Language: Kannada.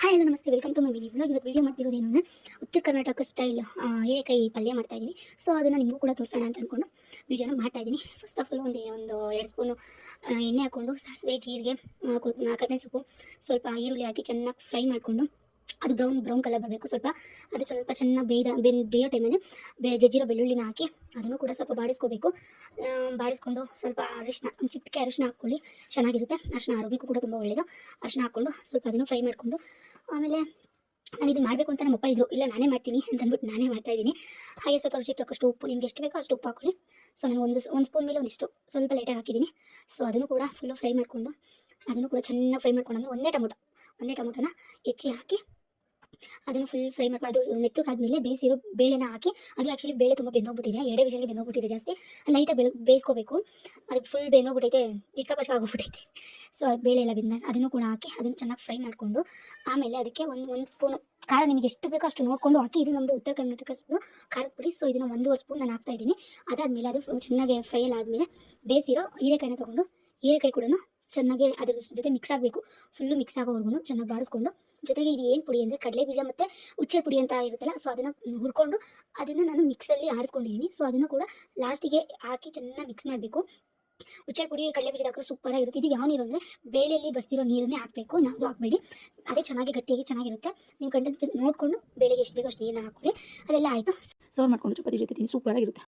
ಹಾಯ್ ಹಲೋ ನಮಸ್ತೆ, welcome to my mini vlog. ಇವತ್ತು ವೀಡಿಯೋ ಮಾಡ್ತಿರೋದು ಏನು ಉತ್ತರ ಕರ್ನಾಟಕ ಸ್ಟೈಲ್ ಹೀರೆಕಾಯಿ ಪಲ್ಯ ಮಾಡ್ತಾ ಇದ್ದೀನಿ. ಸೊ ಅದನ್ನು ನಿಮಗೂ ಕೂಡ ತೋರಿಸೋಣ ಅಂತ ಅಂದ್ಕೊಂಡು ವೀಡಿಯೋನ ಮಾಡ್ತಾ ಇದ್ದೀನಿ. ಫಸ್ಟ್ ಆಫ್ ಆಲ್ ಒಂದು 2 ಸ್ಪೂನು ಎಣ್ಣೆ ಹಾಕ್ಕೊಂಡು ಸಾಸಿವೆ, ಜೀರಿಗೆ, ಕರಿಬೇವಿನ ಸೊಪ್ಪು, ಸ್ವಲ್ಪ ಈರುಳ್ಳಿ ಹಾಕಿ ಚೆನ್ನಾಗಿ ಫ್ರೈ ಮಾಡಿಕೊಂಡು ಅದು ಬ್ರೌನ್ ಕಲರ್ ಬರಬೇಕು. ಅದು ಸ್ವಲ್ಪ ಚೆನ್ನಾಗಿ ಬೇಯೋ ಟೈಮಲ್ಲಿ ಜಜ್ಜಿರೋ ಬೆಳ್ಳುಳ್ಳಿನ ಹಾಕಿ ಅದನ್ನು ಕೂಡ ಸ್ವಲ್ಪ ಬಾಡಿಸ್ಕೋಬೇಕು. ಬಾಡಿಸ್ಕೊಂಡು ಸ್ವಲ್ಪ ಅರಿಶಿನ, ಚಿಟಿಕೆ ಅರಿಶಿನ ಹಾಕ್ಕೊಳ್ಳಿ, ಚೆನ್ನಾಗಿರುತ್ತೆ. ಅರಿಶಿನ ಆರೋಗ್ಯಕ್ಕೂ ಕೂಡ ತುಂಬ ಒಳ್ಳೆಯದು. ಅರಿಶಿನ ಹಾಕ್ಕೊಂಡು ಸ್ವಲ್ಪ ಅದನ್ನು ಫ್ರೈ ಮಾಡಿಕೊಂಡು ಆಮೇಲೆ ನಾನು ಇದು ಮಾಡಬೇಕು ಅಂತ ನಮ್ಮಪ್ಪ ಇದ್ರು, ಇಲ್ಲ ನಾನೇ ಮಾಡ್ತೀನಿ ಅಂತಂದ್ಬಿಟ್ಟು ನಾನೇ ಮಾಡ್ತಾ ಇದ್ದೀನಿ. ಹಾಗೆ ಸ್ವಲ್ಪ ರುಚಿಗೆ ತಕ್ಕಷ್ಟು ಉಪ್ಪು, ನಿಮ್ಗೆ ಎಷ್ಟು ಬೇಕೋ ಅಷ್ಟು ಉಪ್ಪು ಹಾಕೊಳ್ಳಿ. ಸೊ ನಾನು ಒಂದು ಸ್ಪೂನ್ ಮೇಲೆ ಒಂದಿಷ್ಟು ಸ್ವಲ್ಪ ಲೈಟಾಗಿ ಹಾಕಿದ್ದೀನಿ. ಸೊ ಅದನ್ನು ಕೂಡ ಫುಲ್ಲು ಫ್ರೈ ಮಾಡಿಕೊಂಡು ಅದನ್ನು ಕೂಡ ಚೆನ್ನಾಗಿ ಫ್ರೈ ಮಾಡ್ಕೊಂಡ್ರೆ ಒಂದೇ ಟೊಮೊಟೊನ ಹೆಚ್ಚಿ ಹಾಕಿ ಅದನ್ನು ಫುಲ್ ಫ್ರೈ ಮಾಡ್ಕೊಂಡು ಅದು ಮೆತ್ತಗಾದ್ಮೇಲೆ ಬೇಯಿಸಿರೋ ಬೇಳೆನ ಹಾಕಿ, ಅದು ಆ್ಯಕ್ಚುಲಿ ಬೇಳೆ ತುಂಬ ಬೆಂದೋಗ್ಬಿಟ್ಟಿದೆ, 2 ವಿಷಲ್ಗೆ ಬೆಂದೋಗ್ಬಿಟ್ಟಿದೆ. ಜಾಸ್ತಿ ಲೈಟಾಗಿ ಬೇಯಿಸ್ಕೋಬೇಕು. ಅದಕ್ಕೆ ಫುಲ್ ಬೆಂದೋಗ್ಬಿಟ್ಟೈತೆ, ಇಷ್ಟ ಆಗೋಗ್ಬಿಟ್ಟೈತೆ. ಸೊ ಅದು ಬೇಳೆ ಎಲ್ಲ ಬೆಂದಾಗ ಅದನ್ನು ಕೂಡ ಹಾಕಿ ಅದನ್ನು ಚೆನ್ನಾಗಿ ಫ್ರೈ ಮಾಡಿಕೊಂಡು ಆಮೇಲೆ ಅದಕ್ಕೆ ಒಂದು ಸ್ಪೂನು ಖಾರ ನಿಮಗೆ ಎಷ್ಟು ಬೇಕೋ ಅಷ್ಟು ನೋಡಿಕೊಂಡು ಹಾಕಿ. ಇದು ನಮ್ಮದು ಉತ್ತರ ಕರ್ನಾಟಕದ್ದು ಖಾರದ ಪುಡಿ. ಸೊ ಇದನ್ನು 1 ಸ್ಪೂನ್ ನಾನು ಹಾಕ್ತಾ ಇದ್ದೀನಿ. ಅದಾದಮೇಲೆ ಅದು ಚೆನ್ನಾಗಿ ಫ್ರೈ ಎಲ್ಲ ಆದಮೇಲೆ ಬೇಯಿಸಿರೋ ಹೀರೆಕಾಯಿನ ತೊಗೊಂಡು ಹೀರೆಕಾಯಿ ಕೂಡ ಚೆನ್ನಾಗಿ ಅದ್ರ ಜೊತೆ ಮಿಕ್ಸ್ ಆಗಬೇಕು. ಫುಲ್ಲು ಮಿಕ್ಸ್ ಆಗೋವರೆಗೂ ಚೆನ್ನಾಗಿ ಬಾಡಿಸ್ಕೊಂಡು, ಜೊತೆಗೆ ಇದು ಏನು ಪುಡಿ ಅಂದರೆ ಕಡಲೆ ಬೀಜ ಮತ್ತು ಉಚ್ಚೆ ಪುಡಿ ಅಂತ ಇರುತ್ತಲ್ಲ, ಸೊ ಅದನ್ನು ಹುರ್ಕೊಂಡು ಅದನ್ನು ನಾನು ಮಿಕ್ಸಲ್ಲಿ ಆಡಿಸ್ಕೊಂಡಿದ್ದೀನಿ. ಸೊ ಅದನ್ನು ಕೂಡ ಲಾಸ್ಟಿಗೆ ಹಾಕಿ ಚೆನ್ನಾಗಿ ಮಿಕ್ಸ್ ಮಾಡಬೇಕು. ಉಚ್ಚೆ ಪುಡಿ ಕಡಲೆ ಬೀಜ ಹಾಕಿದ್ರೆ ಸೂಪರಾಗಿರುತ್ತೆ. ಇದು ಯಾವ ನೀರು ಅಂದರೆ ಬೇಳೆಯಲ್ಲಿ ಬಸ್ತಿರೋ ನೀರನ್ನೇ ಹಾಕಬೇಕು, ಯಾವುದು ಹಾಕಬೇಡಿ. ಅದೇ ಚೆನ್ನಾಗಿ ಗಟ್ಟಿಯಾಗಿ ಚೆನ್ನಾಗಿರುತ್ತೆ. ನೀವು ಕಂಟೆನ್ಸಿ ನೋಡಿಕೊಂಡು ಬೇಳೆಗೆ ಎಷ್ಟು ಬೇಕೋ ಅಷ್ಟು ನೀರನ್ನ ಹಾಕೊಳ್ಳಿ. ಅದೆಲ್ಲ ಆಯಿತು, ಸರ್ವ್ ಮಾಡ್ಕೊಂಡು ಚಪಾತಿ ಜೊತೆ ತಿನ್ನಿ, ಸೂಪರಾಗಿರುತ್ತೆ.